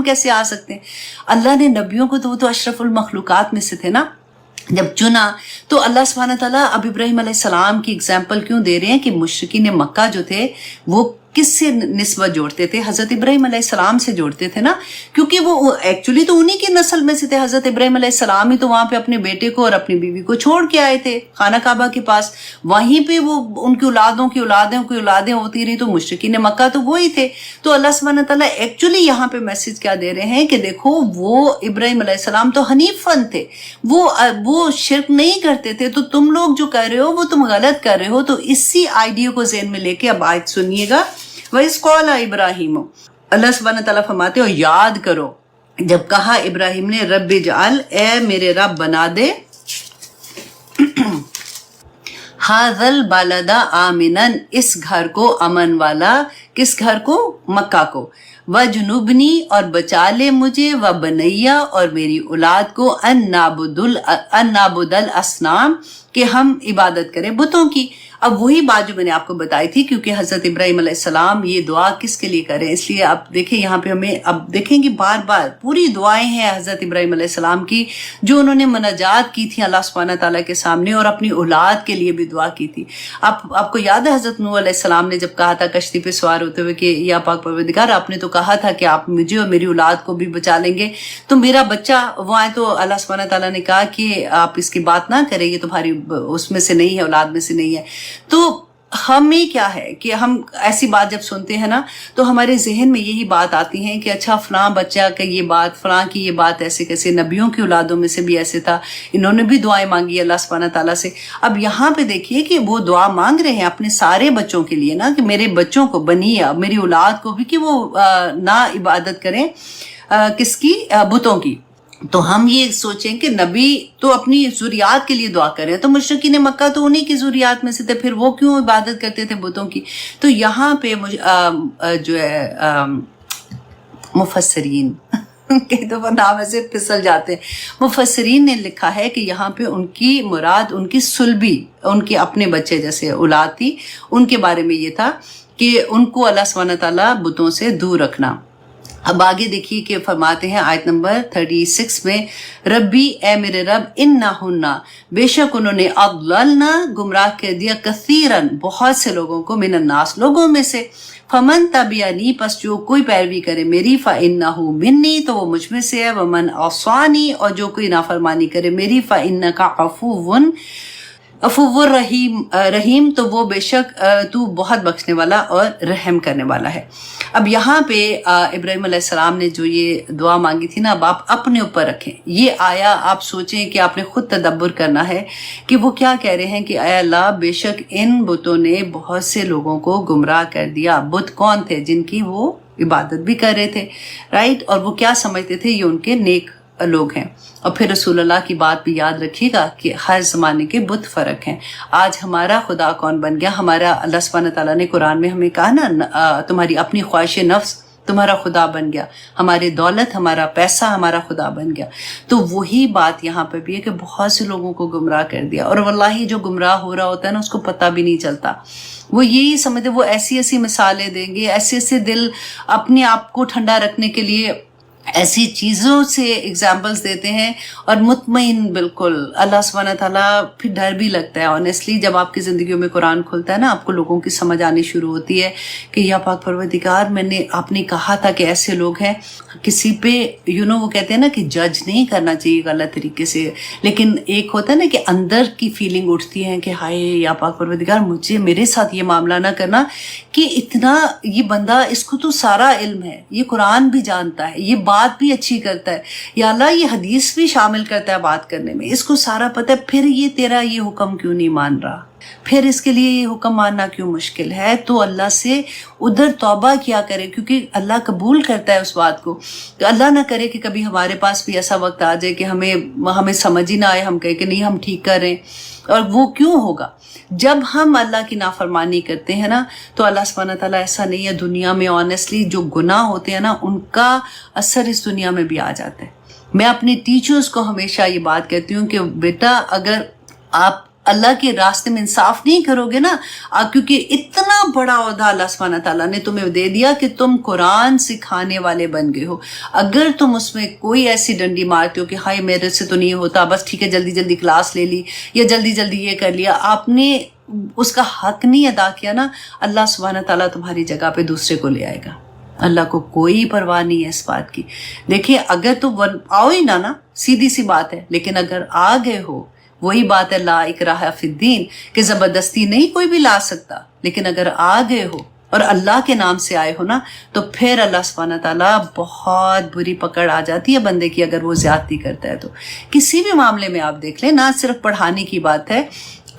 कैसे आ सकते हैं? अल्लाह ने नबियों को तो वो तो अशरफुल मखलूकात में से थे ना, जब चुना तो अल्लाह सुब्हानहू व तआला अब इब्राहीम अलैहिस्सलाम की एग्जाम्पल क्यों दे रहे हैं कि मुशरिकीन मक्का जो थे वो किससे निस्बत जोड़ते थे? हज़रत इब्राहीम अलैहिस्सलाम से जोड़ते थे ना, क्योंकि वो एक्चुअली तो उन्हीं की नस्ल में से थे। हज़रत इब्राहीम अलैहिस्सलाम ही तो वहाँ पे अपने बेटे को और अपनी बीवी को छोड़ के आए थे खाना काबा के पास, वहीं पे वो उनकी औलादों की औलादें होती रही, तो मुशरिकीन मक्का तो वही थे। तो अल्लाह सुब्हानहू व तआला एक्चुअली यहाँ पे मैसेज क्या दे रहे हैं कि देखो वो इब्राहीम अलैहिस्सलाम तो हनीफन थे, वो शिर्क नहीं करते थे, तो तुम लोग जो कर रहे हो वो तुम गलत कर रहे हो। तो इसी आइडिया को ज़हन में लेके अब आयत सुनिएगा। वइज़ क़ाला इब्राहीम, अल्लाह सुब्हानहू व तआला फरमाते हो याद करो जब कहा इब्राहिम ने रब्बि जअल, ए मेरे रब बना दे, हाज़ल बालदा आमिनन, इस घर को अमन वाला, किस घर को? मक्का को, व जुनुबनी और बचा ले मुझे, व बनैया और मेरी औलाद को, अन नाबुदल असनाम, कि हम इबादत करें बुतों की। अब वही बात जो मैंने आपको बताई थी, क्योंकि हज़रत इब्राहीम अलैहिस्सलाम ये दुआ किसके लिए करें, इसलिए आप देखें यहाँ पे हमें अब देखेंगे बार बार पूरी दुआएं हैं हज़रत इब्राहीम अलैहिस्सलाम की जो उन्होंने मुनाजात की थी अल्लाह सुब्हानहू व तआला के सामने, और अपनी औलाद के लिए भी दुआ की थी। आपको याद है हज़रत नूह अलैहिस्सलाम ने जब कहा था कश्ती पे सवार होते हुए कि या पाक परवरदिगार, आपने तो कहा था कि आप मुझे और मेरी औलाद को भी बचा लेंगे, तो मेरा बच्चा वो आए, तो अल्लाह सुब्हानहू व तआला ने कहा कि आप इसकी बात ना करें, ये तुम्हारी उसमें से नहीं है, औलाद में से नहीं है। तो हमें क्या है कि हम ऐसी बात जब सुनते हैं ना तो हमारे जहन में यही बात आती है कि अच्छा फलां बच्चा का ये बात, फलां की ये बात ऐसे कैसे, नबियों की औलादों में से भी ऐसे था, इन्होंने भी दुआएं मांगी अल्लाह सुब्हानहू व तआला से। अब यहाँ पे देखिए कि वो दुआ मांग रहे हैं अपने सारे बच्चों के लिए ना, कि मेरे बच्चों को बनिया, मेरी औलाद को भी, कि वो ना इबादत करें किसकी? बुतों की। तो हम ये सोचें कि नबी तो अपनी ज़ुरियात के लिए दुआ करें, तो मुशरिकीन मक्का तो उन्हीं की ज़ुरियात में से थे, फिर वो क्यों इबादत करते थे बुतों की? तो यहाँ पे जो है मुफस्सिरीन कई दफ़ा नाम ऐसे फिसल जाते हैं, मुफस्सिरीन ने लिखा है कि यहाँ पे उनकी मुराद उनकी सुलबी, उनके अपने बच्चे जैसे औलाद थी, उनके बारे में ये था कि उनको अल्लाह सुब्हानहू व तआला बुतों से दूर रखना। अब आगे देखिए कि फरमाते हैं आयत नंबर 36 में, रब्बी, ए मेरे रब, इन्ना हुन्ना, बेशक उन्होंने, अदललना, गुमराह कर दिया, कसीरन, बहुत से लोगों को, मिनन्नास, लोगों में से, फमन तबियानी, पस जो कोई पैरवी करे मेरी, फ़इन्नहु मिन्नी, तो वो मुझ में से है, वमन असानी, और जो कोई नाफरमानी करे मेरी, फ़इन्नका अफ़ुव्वुन रहीम, तो वो बेशक तू बहुत बख्शने वाला और रहम करने वाला है। अब यहाँ पे इब्राहीम अलैहिस्सलाम ने जो ये दुआ मांगी थी ना, अब आप अपने ऊपर रखें ये आया, आप सोचें कि आपने खुद तदब्बुर करना है कि वो क्या कह रहे हैं कि ऐ अल्लाह, बेशक इन बुतों ने बहुत से लोगों को गुमराह कर दिया। बुत कौन थे? जिनकी वो इबादत भी कर रहे थे, राइट, और वो क्या समझते थे? ये उनके नेक लोग हैं। और फिर रसूलुल्लाह की बात भी याद रखिएगा कि हर ज़माने के बुत फ़र्क हैं। आज हमारा खुदा कौन बन गया? हमारा अल्लाह सुब्हानहू व तआला ने कुरान में हमें कहा ना, तुम्हारी अपनी ख्वाहिश नफ्स तुम्हारा खुदा बन गया, हमारी दौलत, हमारा पैसा हमारा खुदा बन गया। तो वही बात यहाँ पर भी है कि बहुत से लोगों को गुमराह कर दिया, और वल्लाही जो गुमराह हो रहा होता है ना उसको पता भी नहीं चलता। वो यही समझते, वो ऐसी ऐसी मिसालें देंगे, ऐसे ऐसे दिल अपने आप को ठंडा रखने के लिए ऐसी चीज़ों से एग्जाम्पल्स देते हैं, और मुतमईन बिल्कुल अल्लाह सुब्हानहू व तआला, फिर डर भी लगता है ऑनेस्टली जब आपकी ज़िंदगियों में कुरान खुलता है ना, आपको लोगों की समझ आनी शुरू होती है कि या पाक परवरदिगार, आपने कहा था कि ऐसे लोग हैं, किसी पे वो कहते हैं ना कि जज नहीं करना चाहिए गलत तरीके से, लेकिन एक होता है ना कि अंदर की फीलिंग उठती है कि हाय या पाक परवरदिगार, मुझे मेरे साथ ये मामला ना करना, कि इतना ये बंदा, इसको तो सारा इल्म है, ये कुरान भी जानता है, ये बात भी अच्छी करता है, या अल्लाह ये हदीस भी शामिल करता है बात करने में, इसको सारा पता है, फिर ये तेरा ये हुक्म क्यों नहीं मान रहा, फिर इसके लिए ये हुक्म मानना क्यों मुश्किल है? तो अल्लाह से उधर तौबा किया करे, क्योंकि अल्लाह कबूल करता है उस बात को। तो अल्लाह ना करे कि कभी हमारे पास भी ऐसा वक्त आ जाए कि हमें समझ ही ना आए, हम कहें कि नहीं हम ठीक कर रहे हैं। और वो क्यों होगा? जब हम अल्लाह की नाफरमानी करते हैं ना, तो अल्लाह सुब्हानहू व तआला, ऐसा नहीं है दुनिया में ऑनेस्टली जो गुनाह होते हैं ना, उनका असर इस दुनिया में भी आ जाता है। मैं अपने टीचर्स को हमेशा ये बात कहती हूँ कि बेटा, अगर आप अल्लाह के रास्ते में इंसाफ नहीं करोगे ना, क्योंकि इतना बड़ा ओहदा अल्लाह सुब्हानहू तआला ने तुम्हें दे दिया कि तुम कुरान सिखाने वाले बन गए हो। अगर तुम उसमें कोई ऐसी डंडी मारते हो कि हाय मेरे से तो नहीं होता, बस ठीक है जल्दी जल्दी क्लास ले ली या जल्दी जल्दी ये कर लिया, आपने उसका हक नहीं अदा किया ना, अल्लाह सुब्हानहू तआला तुम्हारी जगह पे दूसरे को ले आएगा। अल्लाह को कोई परवाह नहीं है इस बात की। देखिए अगर तो आओ ही ना, सीधी सी बात है, लेकिन अगर आ गए हो, वही बात है ला इकराह फिद्दीन, कि जबरदस्ती नहीं कोई भी ला सकता, लेकिन अगर आ गए हो और अल्लाह के नाम से आए हो ना, तो फिर अल्लाह सुब्हानहू तआला बहुत बुरी पकड़ आ जाती है बंदे की अगर वो ज्यादती करता है। तो किसी भी मामले में आप देख लें, ना सिर्फ पढ़ाने की बात है,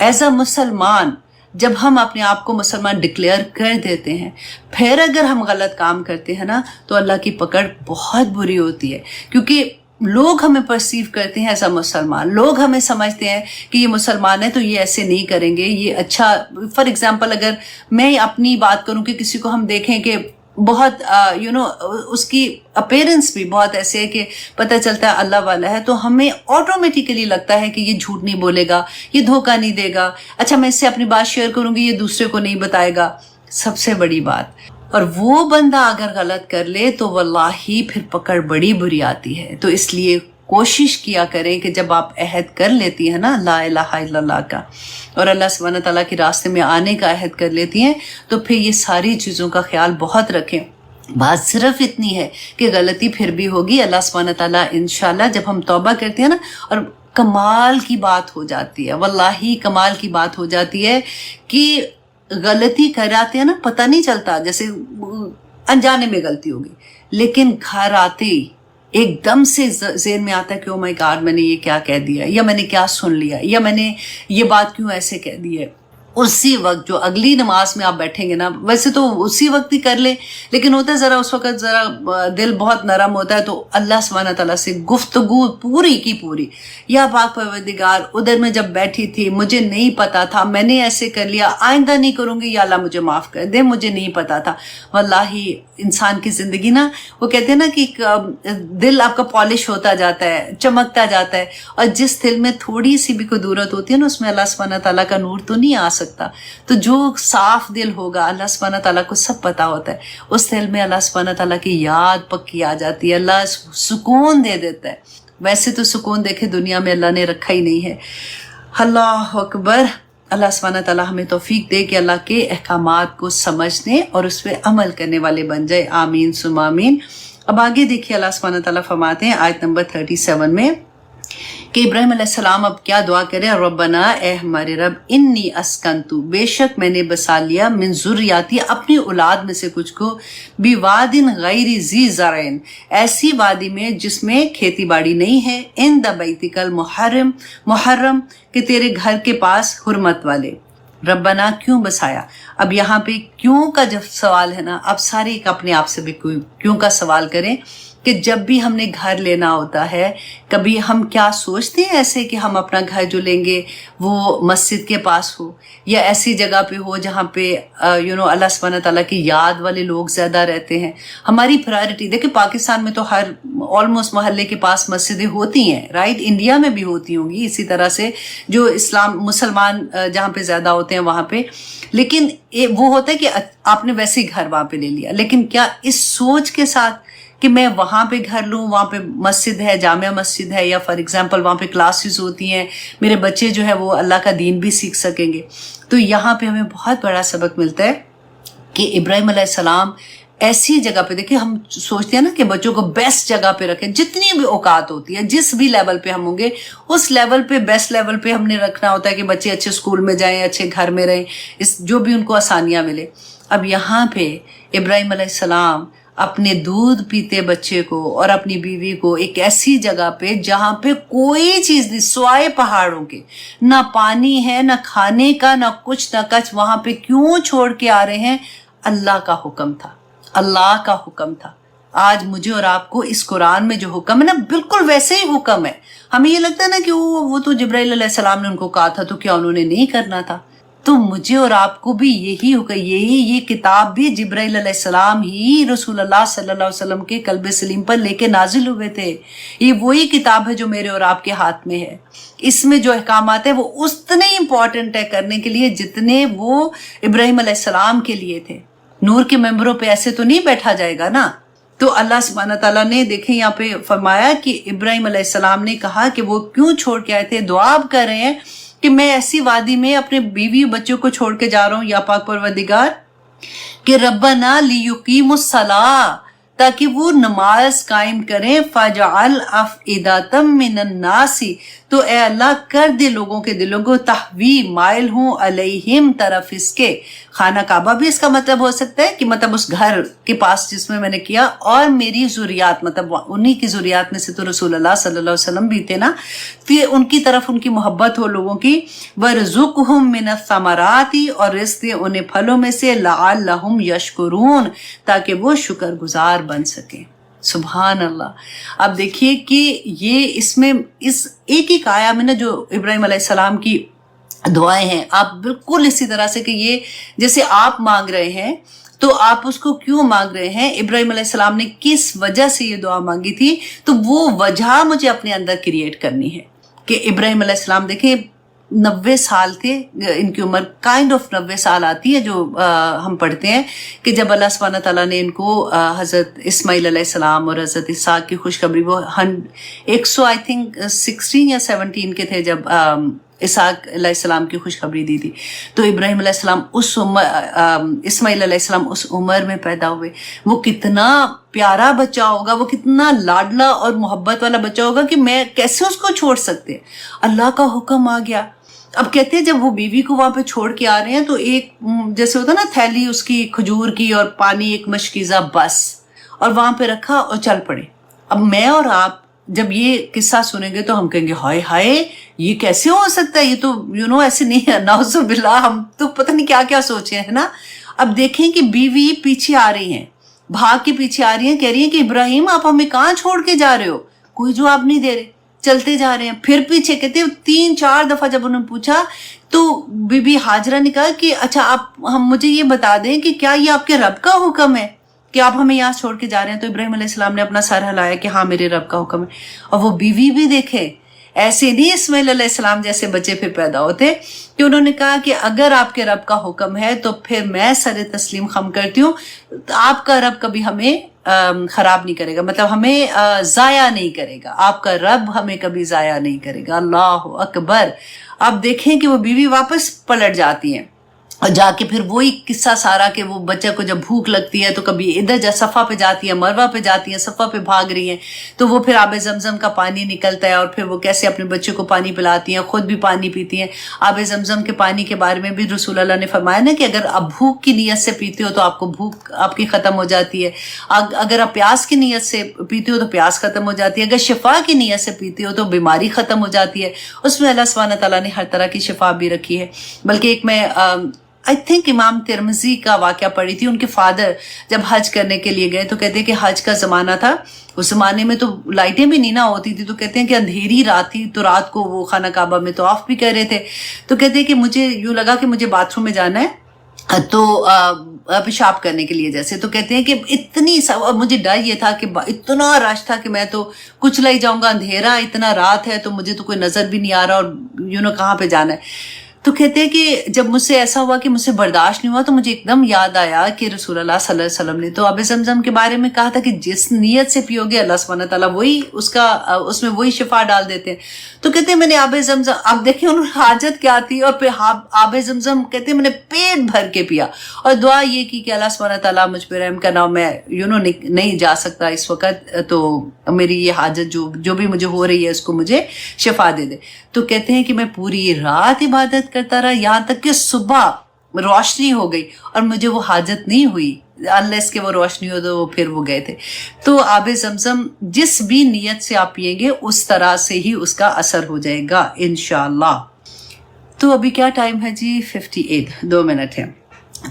एज अ मुसलमान जब हम अपने आप को मुसलमान डिक्लेयर कर देते हैं, फिर अगर हम गलत काम करते हैं ना, तो अल्लाह की पकड़ बहुत बुरी होती है, क्योंकि लोग हमें परसीव करते हैं ऐसा मुसलमान, लोग हमें समझते हैं कि ये मुसलमान है तो ये ऐसे नहीं करेंगे, ये अच्छा। फॉर एग्जांपल अगर मैं अपनी बात करूं कि किसी को हम देखें कि बहुत उसकी अपीयरेंस भी बहुत ऐसे है कि पता चलता है अल्लाह वाला है, तो हमें ऑटोमेटिकली लगता है कि ये झूठ नहीं बोलेगा, ये धोखा नहीं देगा, अच्छा मैं इससे अपनी बात शेयर करूंगी ये दूसरे को नहीं बताएगा। सबसे बड़ी बात, और वो बंदा अगर गलत कर ले तो वल्लाही फिर पकड़ बड़ी बुरी आती है। तो इसलिए कोशिश किया करें कि जब आप अहद कर लेती हैं ना ला इलाहा इल्लल्लाह का और अल्लाह सुब्हानहू तआला के रास्ते में आने का अहद कर लेती हैं, तो फिर ये सारी चीज़ों का ख्याल बहुत रखें। बात सिर्फ इतनी है कि गलती फिर भी होगी, अल्लाह सुब्हानहू तआला इंशाल्लाह जब हम तौबा करते हैं ना, और कमाल की बात हो जाती है, वल्लाही कमाल की बात हो जाती है कि गलती कराते हैं ना, पता नहीं चलता, जैसे अनजाने में गलती होगी, लेकिन घर आते ही एकदम से ज़हन में आता है कि ओ माय गॉड मैंने ये क्या कह दिया, या मैंने क्या सुन लिया, या मैंने ये बात क्यों ऐसे कह दी है। उसी वक्त जो अगली नमाज में आप बैठेंगे ना, वैसे तो उसी वक्त ही कर ले, लेकिन होता है ज़रा उस वक्त ज़रा दिल बहुत नरम होता है, तो अल्लाह सुब्हानहू तआला से गुफ्तगू पूरी की पूरी, या पाक परवरदिगार उधर में जब बैठी थी मुझे नहीं पता था, मैंने ऐसे कर लिया, आइंदा नहीं करूँगी, या अल्लाह मुझे माफ़ कर दे, मुझे नहीं पता था। वल्लाही इंसान की ज़िंदगी ना, वो कहते हैं ना कि दिल आपका पॉलिश होता जाता है, चमकता जाता है, और जिस दिल में थोड़ी सी भी कुदूरत होती है ना, उसमें अल्लाह सुब्हानहू तआला का नूर तो नहीं आ सकता। तो जो साफ दिल होगा, अल्लाह सुब्हानहू तआला को सब पता होता है, उस दिल में अल्लाह सुब्हानहू तआला की याद पक्की आ जाती है, अल्लाह सुकून दे देता है। वैसे तो सुकून देखे दुनिया में अल्लाह ने रखा ही नहीं है। अल्लाह अकबर। अल्लाह सुब्हानहू तआला हमें तौफीक दे कि अल्लाह के अहकामात को समझने और उस पर अमल करने वाले बन जाए। आमीन सुम्मा आमीन। अब आगे देखिए अल्लाह सुब्हानहू तआला फरमाते हैं आयत नंबर 37 में कि इब्राहिम अलैहिस्सलाम अब क्या दुआ करें, रब्बना ए हमारे रब, इन्नी अस्कंतु, बेशक मैंने बसा लिया, मिन ज़ुर्रियाती, अपनी औलाद में से कुछ को, बिवादिन गैरी ज़ी ज़रइन, ऐसी वादी में जिसमें खेती बाड़ी नहीं है, इन द बैतिकल मुहर्रम, कि तेरे घर के पास हुर्मत वाले। रब्बना क्यों बसाया? अब यहाँ पे क्यों का जब सवाल है ना, अब सारे अपने आप से भी क्यों का सवाल करें कि जब भी हमने घर लेना होता है, कभी हम क्या सोचते हैं ऐसे कि हम अपना घर जो लेंगे वो मस्जिद के पास हो, या ऐसी जगह पे हो जहाँ पे अल्लाह सुब्हानहू तआला की याद वाले लोग ज़्यादा रहते हैं। हमारी प्रायोरिटी देखिए, पाकिस्तान में तो हर ऑलमोस्ट मोहल्ले के पास मस्जिदें होती हैं, राइट, इंडिया में भी होती होंगी इसी तरह से, जो मुसलमान जहाँ पे ज़्यादा होते हैं वहाँ पे। लेकिन वो होता है कि आपने वैसे ही घर वहाँ पे ले लिया, लेकिन क्या इस सोच के साथ कि मैं वहाँ पे घर लूँ, वहाँ पे मस्जिद है, जामिया मस्जिद है, या फॉर एग्जांपल वहाँ पे क्लासेस होती हैं, मेरे बच्चे जो है वो अल्लाह का दीन भी सीख सकेंगे। तो यहाँ पे हमें बहुत बड़ा सबक मिलता है कि इब्राहिम अलैहिस्सलाम ऐसी जगह पे, देखिए हम सोचते हैं ना कि बच्चों को बेस्ट जगह पे रखें, जितनी भी औकात होती है, जिस भी लेवल पे हम होंगे उस लेवल पे, बेस्ट लेवल पे हमने रखना होता है कि बच्चे अच्छे स्कूल में जाएं, अच्छे घर में रहें, इस जो भी उनको आसानियाँ मिले। अब यहाँ पे इब्राहिम अलैहिस्सलाम अपने दूध पीते बच्चे को और अपनी बीवी को एक ऐसी जगह पे जहाँ पे कोई चीज़ नहीं, सिवाय पहाड़ों के, ना पानी है, ना खाने का, ना कुछ ना कच, वहाँ पे क्यों छोड़ के आ रहे हैं? अल्लाह का हुक्म था, अल्लाह का हुक्म था। आज मुझे और आपको इस कुरान में जो हुक्म है ना, बिल्कुल वैसे ही हुक्म है। हमें ये लगता है ना कि वो तो जिब्राइल अलैहिस्सलाम ने उनको कहा था, तो क्या उन्होंने नहीं करना था? تو مجھے اور آپ کو بھی یہی ہوگا. یہ کتاب بھی جبرائیل علیہ السلام ہی رسول اللہ صلی اللہ علیہ وسلم کے قلب سلیم پر لے کے نازل ہوئے تھے. یہ وہی کتاب ہے جو میرے اور آپ کے ہاتھ میں ہے. اس میں جو احکامات ہیں وہ اتنے امپورٹنٹ ہے کرنے کے لیے جتنے وہ ابراہیم علیہ السلام کے لیے تھے. نور کے ممبروں پہ ایسے تو نہیں بیٹھا جائے گا نا. تو اللہ سبحانہ تعالیٰ نے دیکھیں یہاں پہ فرمایا کہ ابراہیم علیہ السلام نے کہا کہ وہ کیوں چھوڑ کے آئے تھے. دعا کر رہے ہیں کہ میں ایسی وادی میں اپنے بیوی بچوں کو چھوڑ کے جا رہا ہوں یا پاک پروردگار کہ ربنا لیقیموا الصلاۃ، تاکہ وہ نماز قائم کریں. فجعل افئدۃ من الناس، تو اے اللہ کر دے لوگوں کے دلوں کو تہوی مائل ہوں علیہم طرف اس کے. خانہ کعبہ بھی اس کا مطلب ہو سکتا ہے کہ مطلب اس گھر کے پاس جس میں نے کیا، اور میری ذریات مطلب انہی کی ذریات میں سے تو رسول اللہ صلی اللہ علیہ وسلم بھی تھے نا، پھر ان کی طرف ان کی محبت ہو لوگوں کی. وَرْزُقْهُم مِّنَ الثَّمَرَاتِ، اور رزق دے انہیں پھلوں میں سے، لَعَلَّهُمْ يَشْكُرُونَ، تاکہ وہ شکر گزار بن سکیں. سبحان اللہ. اب دیکھیے کہ یہ اس میں اس ایک ایک آیا میں نا جو ابراہیم علیہ السلام کی دعائیں ہیں، آپ بالکل اسی طرح سے کہ یہ جیسے آپ مانگ رہے ہیں تو آپ اس کو کیوں مانگ رہے ہیں، ابراہیم علیہ السلام نے کس وجہ سے یہ دعا مانگی تھی، تو وہ وجہ مجھے اپنے اندر کریٹ کرنی ہے. کہ ابراہیم علیہ السلام دیکھیں 90 سال تھے ان کی عمر، کائنڈ آف 90 سال آتی ہے جو ہم پڑھتے ہیں کہ جب اللہ سبحانہ تعالیٰ نے ان کو حضرت اسماعیل علیہ السلام اور حضرت اسحاق کی خوشخبری، وہ 100 آئی تھنک 16 یا 17 کے تھے جب اسحاق علیہ السلام کی خوشخبری دی تھی. تو ابراہیم علیہ السلام اس عمر، اسماعیل علیہ السلام اس عمر میں پیدا ہوئے. وہ کتنا پیارا بچہ ہوگا، وہ کتنا لاڈلا اور محبت والا بچہ ہوگا کہ میں کیسے اس کو چھوڑ سکتے. اللہ کا حکم آ گیا. اب کہتے ہیں جب وہ بیوی کو وہاں پہ چھوڑ کے آ رہے ہیں تو ایک جیسے ہوتا نا تھیلی اس کی کھجور کی اور پانی ایک مشکیزہ بس، اور وہاں پہ رکھا اور چل پڑے. اب میں اور آپ جب یہ قصہ سنیں گے تو ہم کہیں گے ہائے ہائے یہ کیسے ہو سکتا ہے، یہ تو ایسے نہیں ہے. نعوذ باللہ، ہم تو پتہ نہیں کیا کیا سوچے ہیں نا. اب دیکھیں کہ بیوی پیچھے آ رہی ہیں، بھاگ کے پیچھے آ رہی ہیں، کہہ رہی ہیں کہ ابراہیم آپ ہمیں کہاں چھوڑ کے جا رہے ہو. کوئی جواب نہیں دے رہے، چلتے جا رہے ہیں. پھر پیچھے کہتے ہیں 3-4 دفعہ جب انہوں نے پوچھا تو بی بی ہاجرہ نے کہا کہ اچھا آپ مجھے یہ بتا دیں کہ کیا یہ آپ کے رب کا حکم ہے کہ آپ ہمیں یہاں چھوڑ کے جا رہے ہیں. تو ابراہیم علیہ السلام نے اپنا سر ہلایا کہ ہاں میرے رب کا حکم ہے. اور وہ بیوی بھی دیکھے، ایسے نہیں اسماعیل علیہ السلام جیسے بچے پھر پیدا ہوتے، کہ انہوں نے کہا کہ اگر آپ کے رب کا حکم ہے تو پھر میں سر تسلیم خم کرتی ہوں. آپ کا رب کبھی ہمیں خراب نہیں کرے گا، مطلب ہمیں ضائع نہیں کرے گا. آپ کا رب ہمیں کبھی ضائع نہیں کرے گا. اللہ اکبر. اب دیکھیں کہ وہ بیوی واپس پلٹ جاتی ہیں اور جا کے پھر وہی قصہ سارا کہ وہ بچہ کو جب بھوک لگتی ہے تو کبھی ادھر صفا پہ جاتی ہے، مروہ پہ جاتی ہیں، صفا پہ بھاگ رہی ہیں تو وہ پھر آب زمزم کا پانی نکلتا ہے اور پھر وہ کیسے اپنے بچے کو پانی پلاتی ہیں، خود بھی پانی پیتی ہیں. آب زمزم کے پانی کے بارے میں بھی رسول اللہ نے فرمایا نا کہ اگر آپ بھوک کی نیت سے پیتے ہو تو آپ کو بھوک آپ کی ختم ہو جاتی ہے، اگر آپ پیاس کی نیت سے پیتے ہو تو پیاس ختم ہو جاتی ہے، اگر شفا کی نیت سے پیتے ہو تو بیماری ختم ہو جاتی ہے. اس میں اللہ سبحانہ تعالیٰ نے ہر طرح کی شفا بھی رکھی ہے. بلکہ ایک میں آئی تھنک امام ترمذی کا واقعہ پڑھی تھی، ان کے فادر جب حج کرنے کے لیے گئے تو کہتے ہیں کہ حج کا زمانہ تھا، اس زمانے میں تو لائٹیں بھی نہیں نہ ہوتی تھی، تو کہتے ہیں کہ اندھیری رات تھی تو رات کو وہ خانہ کعبہ میں طواف بھی کر رہے تھے. تو کہتے ہیں کہ مجھے یوں لگا کہ مجھے باتھ روم میں جانا ہے تو پیشاب کرنے کے لیے جیسے، تو کہتے ہیں کہ مجھے ڈر یہ تھا کہ اتنا رش تھا کہ میں تو کچلا ہی جاؤں گا، اندھیرا اتنا رات ہے تو مجھے تو کوئی نظر بھی نہیں آ رہا اور کہاں پہ جانا ہے. تو کہتے ہیں کہ جب مجھ سے ایسا ہوا کہ مجھ سے برداشت نہیں ہوا تو مجھے ایک دم یاد آیا کہ رسول اللہ صلی اللہ علیہ وسلم نے تو آب زمزم کے بارے میں کہا تھا کہ جس نیت سے پیو گے اللہ سبحانہ تعالیٰ وہی اس میں وہی شفا ڈال دیتے ہیں. تو کہتے ہیں میں نے آب زمزم، اب دیکھیں انہوں نے حاجت کیا تھی، اور پھر آب زمزم کہتے ہیں میں نے پیٹ بھر کے پیا اور دعا یہ کی کہ اللہ سبحانہ تعالیٰ مجھ پہ رحم کرنا، میں نہیں جا سکتا اس وقت، تو میری یہ حاجت جو بھی مجھے ہو رہی ہے اس کو مجھے شفا دے دے. تو کہتے ہیں کہ میں پوری رات عبادت کرتا رہا یہاں تک کہ صبح روشنی ہو گئی اور مجھے وہ حاجت نہیں ہوئی، unless کہ وہ روشنی ہو تو پھر وہ گئے تھے. تو آب زمزم جس بھی نیت سے آپ پیئیں گے اس طرح سے ہی اس کا اثر ہو جائے گا انشاءاللہ. تو ابھی کیا ٹائم ہے جی؟ 58، 2 منٹ ہیں.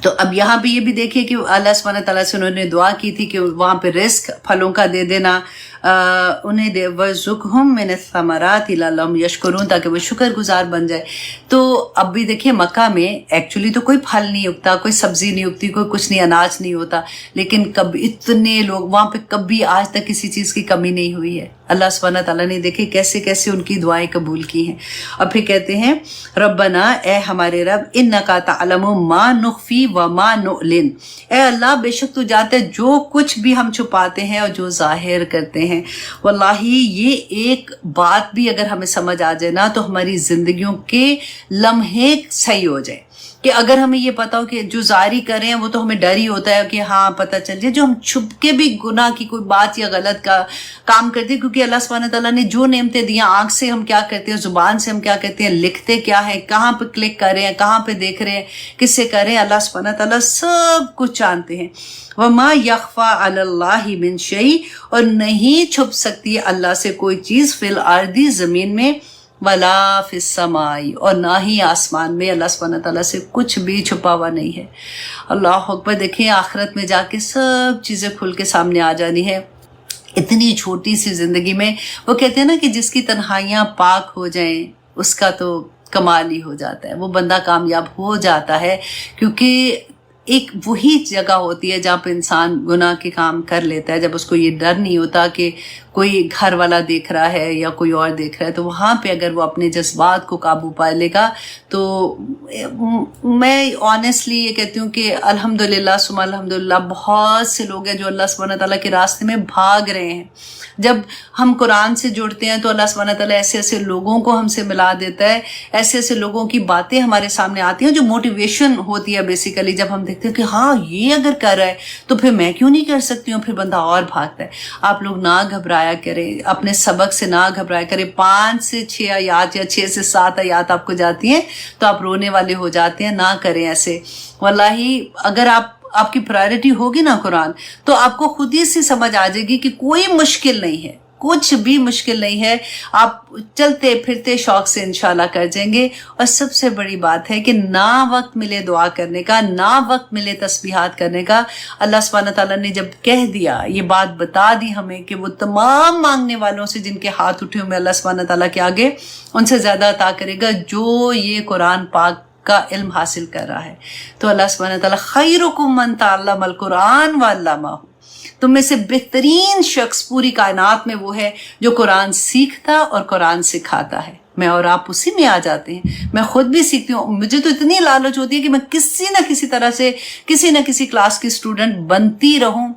تو اب یہاں پہ یہ بھی دیکھیے کہ اللہ سبحانہ تعالیٰ سے انہوں نے دعا کی تھی کہ وہاں پہ رزق پھلوں کا دے دینا، انہیں دے وَرْزُقْهُم مِّنَ الثَّمَرَاتِ لَعَلَّهُمْ يَشْكُرُونَ تاکہ وہ شکر گزار بن جائے۔ تو اب بھی دیکھیے مکہ میں ایکچولی تو کوئی پھل نہیں اگتا، کوئی سبزی نہیں اگتی، کوئی کچھ نہیں، اناج نہیں ہوتا، لیکن کبھی اتنے لوگ وہاں پہ کبھی آج تک کسی چیز کی کمی نہیں ہوئی ہے۔ اللہ سبحانہ تعالیٰ نے دیکھے کیسے کیسے ان کی دعائیں قبول کی ہیں۔ اب پھر کہتے ہیں ربنا، اے ہمارے رب، انکا تعلم ما نخفی وما نعلن، اے اللہ بے شک تو جانتا ہے جو کچھ بھی ہم چھپاتے ہیں اور جو ظاہر کرتے ہیں۔ واللہ یہ ایک بات بھی اگر ہمیں سمجھ آ جائے نا تو ہماری زندگیوں کے لمحے صحیح ہو جائے، کہ اگر ہمیں یہ پتا ہو کہ جو ظاہری کر رہے ہیں وہ تو ہمیں ڈر ہی ہوتا ہے کہ ہاں پتہ چل جائے، جو ہم چھپ کے بھی گناہ کی کوئی بات یا غلط کا کام کرتے ہیں، کیونکہ اللہ سبحانہ تعالیٰ نے جو نعمتیں دی ہیں، آنکھ سے ہم کیا کرتے ہیں، زبان سے ہم کیا کرتے ہیں، لکھتے کیا ہے، کہاں پہ کلک کر رہے ہیں، کہاں پہ دیکھ رہے ہیں، کس سے کر رہے ہیں، اللہ سبحانہ تعالیٰ سب کچھ جانتے ہیں۔ وَمَا يَخْفَى عَلَى اللَّهِ مِن شَيْءٍ، اور نہیں چھپ سکتی اللہ سے کوئی چیز، فی الارض زمین میں، ولا فی السماء، اور نہ ہی آسمان میں، اللہ سبحانہ تعالیٰ سے کچھ بھی چھپا ہوا نہیں ہے۔ اللہ اکبر، دیکھیں آخرت میں جا کے سب چیزیں کھل کے سامنے آ جانی ہے۔ اتنی چھوٹی سی زندگی میں وہ کہتے ہیں نا کہ جس کی تنہائیاں پاک ہو جائیں اس کا تو کمال ہی ہو جاتا ہے، وہ بندہ کامیاب ہو جاتا ہے، کیونکہ ایک وہی جگہ ہوتی ہے جہاں پہ انسان گناہ کے کام کر لیتا ہے، جب اس کو یہ ڈر نہیں ہوتا کہ کوئی گھر والا دیکھ رہا ہے یا کوئی اور دیکھ رہا ہے، تو وہاں پہ اگر وہ اپنے جذبات کو قابو پا لے گا تو میں آنیسٹلی یہ کہتی ہوں کہ الحمدللہ ثم الحمدللہ بہت سے لوگ ہیں جو اللہ سبحانہ تعالیٰ کے راستے میں بھاگ رہے ہیں۔ جب ہم قرآن سے جڑتے ہیں تو اللہ سبحانہ تعالیٰ ایسے ایسے لوگوں کو ہم سے ملا دیتا ہے، ایسے ایسے لوگوں کی باتیں ہمارے سامنے آتی ہیں جو موٹیویشن ہوتی ہے بیسیکلی، جب ہم دیکھتے ہیں کہ ہاں یہ اگر کر رہا ہے تو پھر میں کیوں نہیں کر سکتی ہوں، پھر بندہ اور بھاگتا ہے۔ آپ لوگ نہ گھبرایا کریں، اپنے سبق سے نہ گھبرایا کریں۔ 5 سے 6 آیات یا 6 سے 7 آیات آپ کو جاتی ہیں تو آپ رونے والے ہو جاتے ہیں، نہ کریں ایسے۔ واللہ اگر آپ کی پرائرٹی ہوگی نا قرآن، تو آپ کو خود ہی سے سمجھ آ جائے گی کہ کوئی مشکل نہیں ہے، کچھ بھی مشکل نہیں ہے، آپ چلتے پھرتے شوق سے انشاءاللہ کر جائیں گے۔ اور سب سے بڑی بات ہے کہ نہ وقت ملے دعا کرنے کا، نہ وقت ملے تسبیحات کرنے کا۔ اللہ سبحانہ تعالیٰ نے جب کہہ دیا، یہ بات بتا دی ہمیں کہ وہ تمام مانگنے والوں سے جن کے ہاتھ اٹھے ہوئے اللہ سبحانہ تعالیٰ کے آگے، ان سے زیادہ عطا کرے گا جو یہ قرآن پاک کا علم حاصل کر رہا ہے۔ تو اللہ سبحانہ تعالیٰ خیرکم من تعلم القرآن وعلمہ، تم میں سے بہترین شخص پوری کائنات میں وہ ہے جو قرآن سیکھتا اور قرآن سکھاتا ہے۔ میں اور آپ اسی میں آ جاتے ہیں، میں خود بھی سیکھتی ہوں، مجھے تو اتنی لالچ ہوتی ہے کہ میں کسی نہ کسی طرح سے کسی نہ کسی کلاس کی اسٹوڈنٹ بنتی رہوں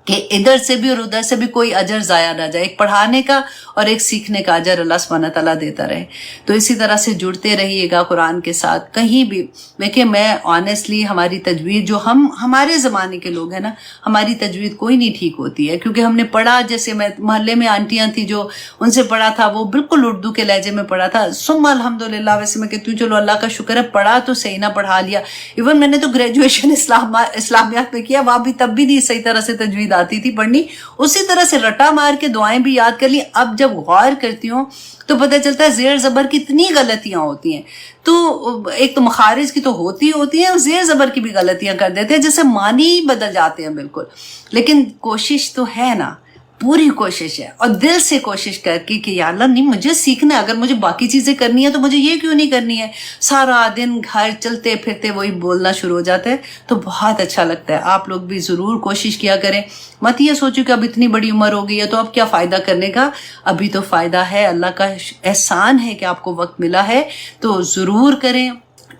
کہ ادھر سے بھی اور ادھر سے بھی کوئی اجر ضائع نہ جائے، ایک پڑھانے کا اور ایک سیکھنے کا اجر اللہ سبحانہ تعالیٰ دیتا رہے۔ تو اسی طرح سے جڑتے رہیے گا قرآن کے ساتھ کہیں بھی۔ دیکھیں میں آنیسٹلی ہماری تجوید، جو ہمارے زمانے کے لوگ ہیں نا، ہماری تجوید کوئی نہیں ٹھیک ہوتی ہے، کیونکہ ہم نے پڑھا، جیسے میں محلے میں آنٹیاں تھیں جو ان سے پڑھا تھا، وہ بالکل اردو کے لہجے میں پڑھا تھا، ثم الحمدللہ۔ ویسے میں کہتی ہوں چلو اللہ کا شکر ہے پڑھا تو صحیح نہ پڑھا لیا، ایون میں نے تو گریجویشن اسلامیات میں کیا، وہاں بھی تب بھی نہیں صحیح طرح سے تجوید آتی تھی پڑھنی، اسی طرح سے رٹا مار کے دعائیں بھی یاد کر لی۔ اب جب غور کرتی ہوں تو پتہ چلتا ہے زیر زبر کی اتنی غلطیاں ہوتی ہیں، تو ایک تو مخارج کی تو ہوتی ہیں، اور زیر زبر کی بھی غلطیاں کر دیتے ہیں، جیسے معنی ہی بدل جاتے ہیں بالکل۔ لیکن کوشش تو ہے نا، پوری کوشش ہے، اور دل سے کوشش کر کے کہ یا اللہ نہیں مجھے سیکھنا ہے، اگر مجھے باقی چیزیں کرنی ہے تو مجھے یہ کیوں نہیں کرنی ہے۔ سارا دن گھر چلتے پھرتے وہی بولنا شروع ہو جاتا ہے، تو بہت اچھا لگتا ہے۔ آپ لوگ بھی ضرور کوشش کیا کریں، مت یہ سوچو کہ اب اتنی بڑی عمر ہو گئی ہے تو اب کیا فائدہ کرنے کا، ابھی تو فائدہ ہے، اللہ کا احسان ہے کہ آپ کو وقت ملا ہے، تو ضرور کریں،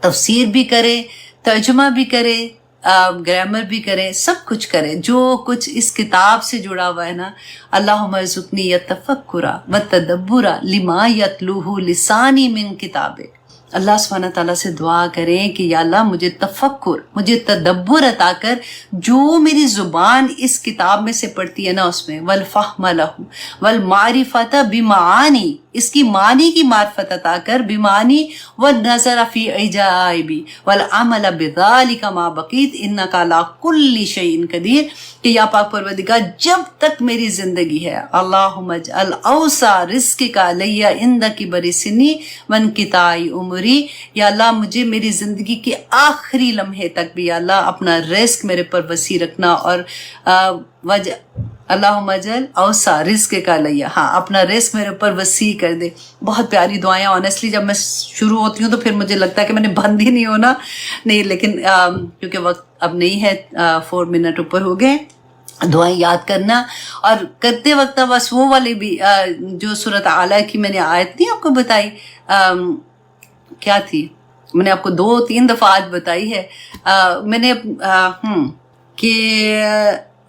تفسیر بھی کریں، ترجمہ بھی کریں، گرامر بھی کریں، سب کچھ کریں جو کچھ اس کتاب سے جڑا ہوا ہے نا۔ اللہم ارزقنی التفکر والتدبر لما یتلوہ لسانی من کتابک۔ اللہ سبحانہ تعالیٰ سے دعا کریں کہ یا اللہ مجھے تفکر، مجھے تدبر عطا کر جو میری زبان اس کتاب میں سے پڑھتی ہے نا اس میں، والفہم لہ والمعرفت بمعانی، اس کی معنی کی معرفت عطا کر، بمعنی والنظر فی عجائبی والعمل بذالک ما بقیت انک علی کل شیء قدیر، کہ یا پاک پروردگار جب تک میری زندگی ہے، اللہم اجعل اوسع رزقک علی عند کبر سنی وانقطاع عمری، یا اللہ مجھے میری زندگی کے آخری لمحے تک بھی یا اللہ اپنا رزق میرے پر وسیع رکھنا، اور वज अल्लाहुम्मा जल औसा रिस्क का लिया, हाँ अपना रिस्क मेरे ऊपर वसी कर दे। बहुत प्यारी दुआएं। ऑनेस्टली जब मैं शुरू होती हूँ तो फिर मुझे लगता है कि मैंने बंद ही नहीं होना, नहीं, लेकिन क्योंकि वक्त अब नहीं है, 4 मिनट ऊपर हो गए। दुआएं याद करना और करते वक्त बस वो वाली भी जो सूरत आला की मैंने आयत नहीं आपको बताई, क्या थी, मैंने आपको 2-3 दफ़ा आज बताई है। मैंने कि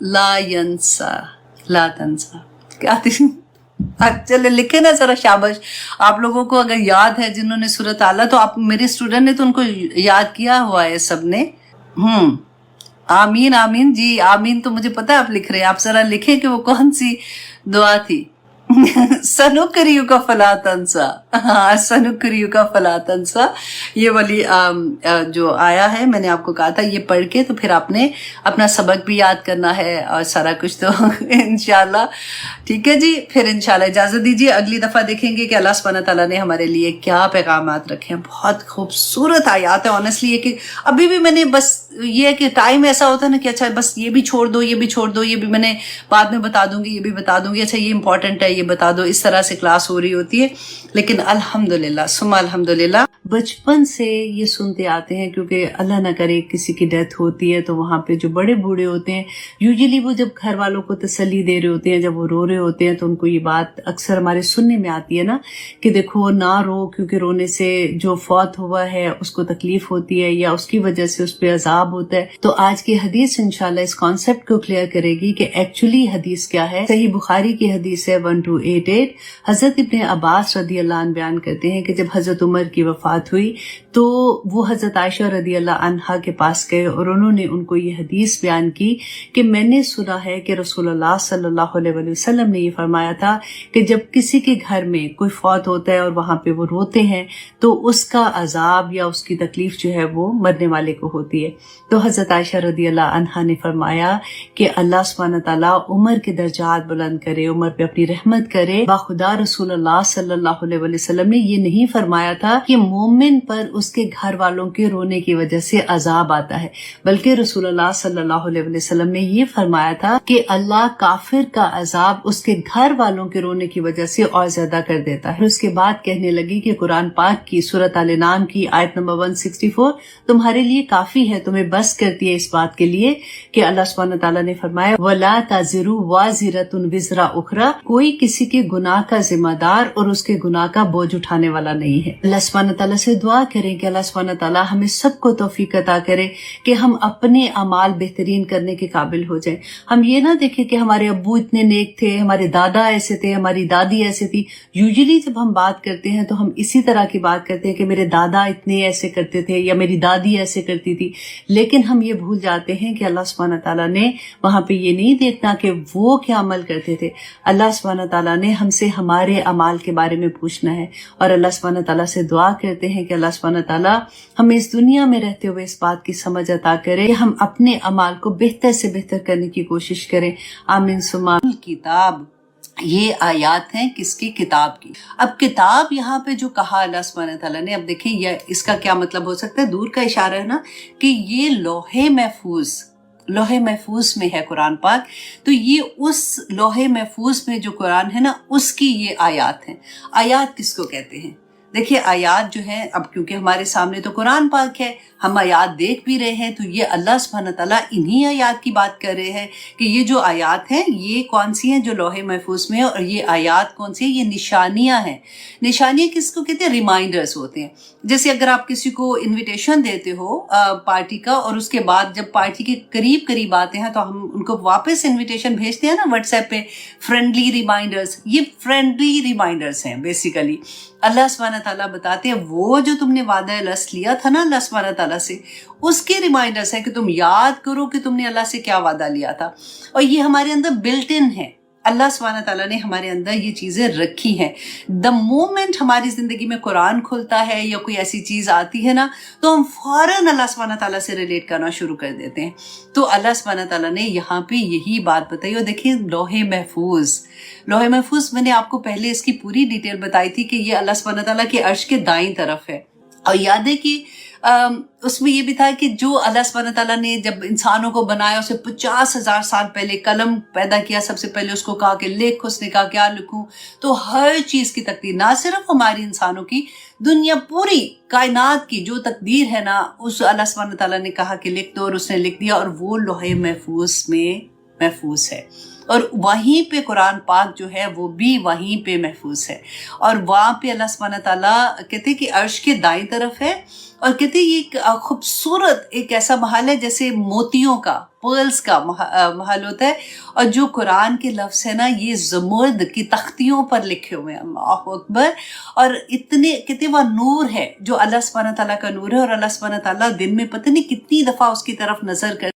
ला तंसा क्या थी, चले लिखे ना जरा, शाबाश आप लोगों को अगर याद है जिन्होंने सूरत आला, तो आप मेरे स्टूडेंट ने तो उनको याद किया हुआ है सबने। आमीन आमीन जी, आमीन तो मुझे पता है आप लिख रहे हैं। आप जरा लिखें कि वो कौन सी दुआ थी। सनुकरियु का फला तंसा, हाँ सनुकरियु का फला तंसा, ये वाली जो आया है, मैंने आपको कहा था ये पढ़ के तो फिर आपने अपना सबक भी याद करना है और सारा कुछ, तो इंशाल्लाह ठीक है जी। फिर इंशाल्लाह इजाज़त दीजिए, अगली दफ़ा देखेंगे कि अल्लाह सुब्हानहू व तआला ने हमारे लिए क्या पैगामात रखे हैं। बहुत खूबसूरत आयात है ऑनेस्टली, ये कि अभी भी मैंने बस ये है कि टाइम ऐसा होता है ना कि अच्छा बस ये भी छोड़ दो, ये भी छोड़ दो, ये भी मैंने बाद में बता दूंगी, ये भी बता दूंगी, अच्छा ये इंपॉर्टेंट है ये बता दो, इस तरह से क्लास हो रही होती है। लेकिन अल्हम्दुलिल्लाह सुम्मा अल्हम्दुलिल्लाह बचपन से ये सुनते आते हैं, क्योंकि अल्लाह ना करे किसी की डेथ होती है तो वहाँ पे जो बड़े बूढ़े होते हैं यूजुअली वो जब घर वालों को तसल्ली दे रहे होते हैं, जब वो रो रहे होते हैं तो उनको ये बात अक्सर हमारे सुनने में आती है ना कि देखो ना रो, क्योंकि रोने से जो फौत हुआ है उसको तकलीफ होती है या उसकी वजह से उस पर अजाब होता है। तो आज की हदीस इंशाल्लाह इस कॉन्सेप्ट को क्लियर करेगी कि एक्चुअली हदीस क्या है। सही बुखारी की हदीस है 1288। हजरत इब्ने अब्बास रदी अल्लाह अन्हु बयान करते हैं कि जब हजरत उमर की वफात हुई तो वो हजरत आयशा रदी अल्लाह अन्हा के पास गए और उन्होंने उनको ये हदीस बयान की कि मैंने सुना है कि रसूलुल्लाह सल्लल्लाहु अलैहि वसल्लम ने ये फरमाया था कि जब किसी के घर में कोई फौत होता है और वहां पे वो रोते हैं तो उसका अजाब या उसकी तकलीफ जो है वो मरने वाले को होती है। तो हजरत आयशा रदी अल्लाह अन्हा ने फरमाया कि अल्लाह सुब्हानहू व तआला उमर के दर्जात बुलंद करे, उमर पे अपनी रहमत करे। बाखुदा रसूलुल्लाह सल्लल्लाहु अलैहि वसल्लम ने ये नहीं फरमाया था कि मोमिन पर उसके घर वालों के रोने की वजह से अजाब आता है, बल्कि रसूलुल्लाह सल्लल्लाहु अलैहि वसल्लम ने ये फरमाया था कि अल्लाह काफिर का अजाब उसके घर वालों के रोने की वजह से और ज्यादा कर देता है। उसके बाद कहने लगी कि कुरान पाक की सूरत आल नाम की आयत नंबर 164 तुम्हारे लिए काफी है, तुम्हें बस करती है इस बात के लिए कि अल्लाह सुब्हानहू व तआला ने फरमाया वला ताज़िरु वाज़िरतुन विज़रा उखरा, कोई किसी के गुनाह का जिम्मेदार और उसके गुनाह का बोझ उठाने वाला नहीं है। अल्लाह सुब्हानहू व तआला से दुआ करें कि अल्लाह सुब्हानहू व तआला हमें सबको तौफीक अता करे कि हम अपने अमाल बेहतरीन करने के काबिल हो जाएं। हम ये ना देखें कि हमारे अब्बू इतने नेक थे, हमारे दादा ऐसे थे, हमारी दादी ऐसे थी। यूजुअली जब हम बात करते हैं तो हम इसी तरह की बात करते हैं कि मेरे दादा इतने ऐसे करते थे या मेरी दादी ऐसे करती थी, लेकिन हम ये भूल जाते हैं कि अल्लाह सुब्हानहू व तआला ने वहां पे ये नहीं देखना कि वो क्या अमल करते थे। अल्लाह सुब्हानहू व तआला ने हमसे हमारे अमाल के बारे में पूछना है और अल्लाह सुब्हानहू व तआला से दुआ करते हैं कि अल्लाह सुब्हानहू व तआला हमें इस दुनिया में रहते हुए इस बात की समझ अता करे कि हम अपने अमाल को बेहतर से बेहतर करने की कोशिश करें। आमीन सुम्मा। किताब, ये आयात हैं किसकी? किताब की। अब किताब यहाँ पे जो कहा अल्लाह सुब्हानहू व तआला ने, अब देखिए ये इसका क्या मतलब हो सकता है, दूर का इशारा है ना कि ये लोहे महफूज में है कुरान पाक। तो ये उस लोहे महफूज में जो कुरान है ना उसकी ये आयात हैं। आयात किसको कहते हैं? देखिए आयात जो है, अब क्योंकि हमारे सामने तो कुरान पाक है, हम आयात देख भी रहे हैं, तो ये अल्लाह सुब्हानहू व तआला इन्हीं आयात की बात कर रहे हैं कि ये जो आयात हैं ये कौन सी हैं जो लोहे महफूज में है, और ये आयात कौन सी है? ये निशानियां हैं। निशानियां किसको कहते हैं? रिमाइंडर्स होते हैं। जैसे अगर आप किसी को इन्विटेशन देते हो पार्टी का, और उसके बाद जब पार्टी के करीब करीब आते हैं तो हम उनको वापस इन्विटेशन भेजते हैं ना व्हाट्सएप पे, फ्रेंडली रिमाइंडर्स। ये फ्रेंडली रिमाइंडर्स हैं बेसिकली। अल्लाह सुब्हानहू व तआला बताते हैं वो जो तुमने वादा लस लिया था ना अल्लाह सुब्हानहू व तआला से, उसके रिमाइंडर्स हैं कि तुम याद करो कि तुमने अल्लाह से क्या वादा लिया था। और ये हमारे अंदर बिल्ट इन है। अल्लाह सुब्हानहू व तआला ने हमारे अंदर ये चीज़ें रखी हैं। द मोमेंट हमारी ज़िंदगी में कुरान खुलता है या कोई ऐसी चीज़ आती है ना, तो हम फ़ौरन अल्लाह सुब्हानहू व तआला से रिलेट करना शुरू कर देते हैं। तो अल्लाह सुब्हानहू व तआला ने यहाँ पे यही बात बताई। और देखिए लोहे महफूज मैंने आपको पहले इसकी पूरी डिटेल बताई थी कि ये अल्लाह सुब्हानहू व तआला के अर्श के दाईं तरफ है। और याद है कि اس میں یہ بھی تھا کہ جو اللہ سبحانہ تعالیٰ نے جب انسانوں کو بنایا، اسے 50,000 سال پہلے قلم پیدا کیا، سب سے پہلے اس کو کہا کہ لکھ، اس نے کہا کیا لکھوں؟ تو ہر چیز کی تقدیر، نہ صرف ہماری انسانوں کی، دنیا پوری کائنات کی جو تقدیر ہے نا، اس اللہ سبحانہ تعالیٰ نے کہا کہ لکھ دو، اور اس نے لکھ دیا، اور وہ لوح محفوظ میں محفوظ ہے۔ اور وہیں پہ قرآن پاک جو ہے وہ بھی وہیں پہ محفوظ ہے، اور وہاں پہ اللہ سبحانہ تعالیٰ کہتے کہ عرش کے دائیں طرف ہے، اور کہتے یہ ایک خوبصورت ایک ایسا محل ہے جیسے موتیوں کا، پرلز کا محل ہوتا ہے، اور جو قرآن کے لفظ ہے نا یہ زمرد کی تختیوں پر لکھے ہوئے ہیں، اللہ اکبر، اور اتنے کہتے وہ نور ہے جو اللہ سبحانہ تعالیٰ کا نور ہے، اور اللہ سبحانہ تعالیٰ دن میں پتہ نہیں کتنی دفعہ اس کی طرف نظر کر